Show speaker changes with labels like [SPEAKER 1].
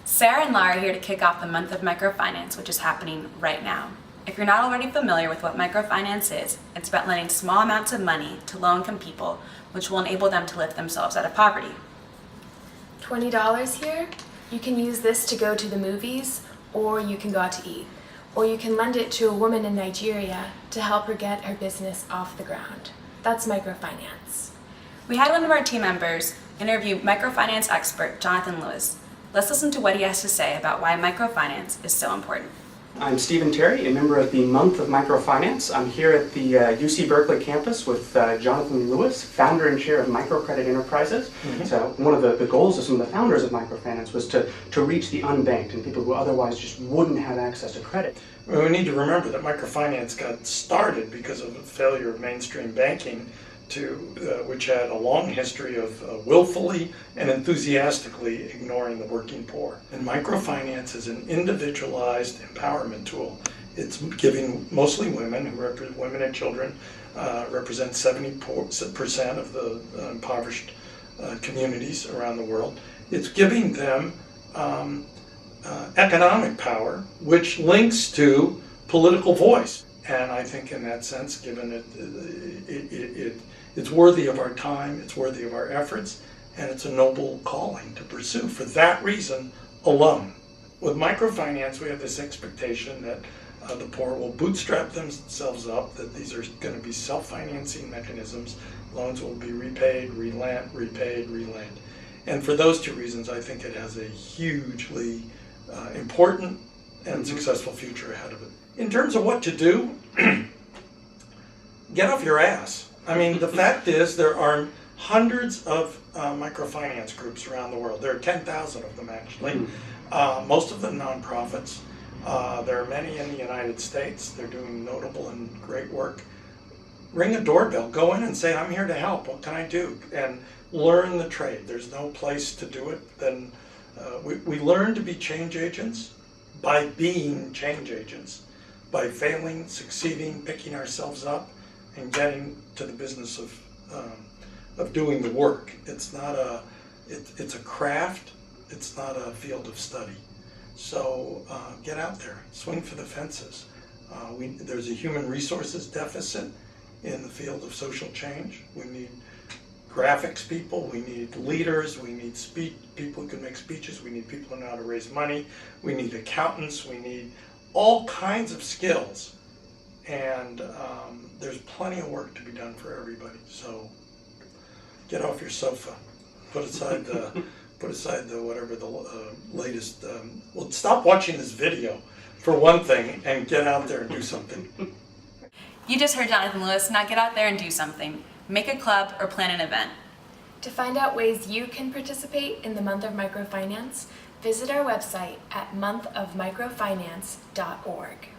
[SPEAKER 1] Sarah and Lara are here to kick off the month of microfinance, which is happening right now. If you're not already familiar with what microfinance is, it's about lending small amounts of money to low-income people, which will enable them to lift themselves out of poverty.
[SPEAKER 2] $20 here, you can use this to go to the movies, or you can go out to eat. Or you can lend it to a woman in Nigeria to help her get her business off the ground. That's microfinance.
[SPEAKER 1] We had one of our team members interview microfinance expert Jonathan Lewis. Let's listen to what he has to say about why microfinance is so important.
[SPEAKER 3] I'm Stephen Terry, a member of the Month of Microfinance. I'm here at the UC Berkeley campus with Jonathan Lewis, founder and chair of Microcredit Enterprises. So one of the goals of some of the founders of microfinance was to reach the unbanked and people who otherwise just wouldn't have access to credit.
[SPEAKER 4] Well, we need to remember that microfinance got started because of the failure of mainstream banking, which had a long history of willfully and enthusiastically ignoring the working poor. And microfinance is an individualized empowerment tool. It's giving mostly women, women and children, represent 70% of the impoverished communities around the world. It's giving them economic power, which links to political voice. And I think in that sense, given it's worthy of our time, it's worthy of our efforts, and it's a noble calling to pursue for that reason alone. With microfinance, we have this expectation that the poor will bootstrap themselves up, that these are going to be self-financing mechanisms. Loans will be repaid, relent, repaid, relent. And for those two reasons, I think it has a hugely important and successful future ahead of it. In terms of what to do, get off your ass. I mean, the fact is there are hundreds of microfinance groups around the world. There are 10,000 of them actually, most of them nonprofits. There are many in the United States. They're doing notable and great work. Ring a doorbell, go in and say, I'm here to help, what can I do? And learn the trade. There's no place to do it. Then we learn to be change agents by being change agents, by failing, succeeding, picking ourselves up, and getting to the business of doing the work. It's not it's a craft. It's not a field of study. So get out there, swing for the fences. There's a human resources deficit in the field of social change. We need graphics people, we need leaders, we need people who can make speeches, we need people who know how to raise money, we need accountants, we need all kinds of skills. And there's plenty of work to be done for everybody. So get off your sofa, put aside the whatever the latest. Well, stop watching this video for one thing, and get out there and do something.
[SPEAKER 1] You just heard Jonathan Lewis. Now get out there and do something. Make a club or plan an event.
[SPEAKER 2] To find out ways you can participate in the Month of Microfinance, visit our website at monthofmicrofinance.org.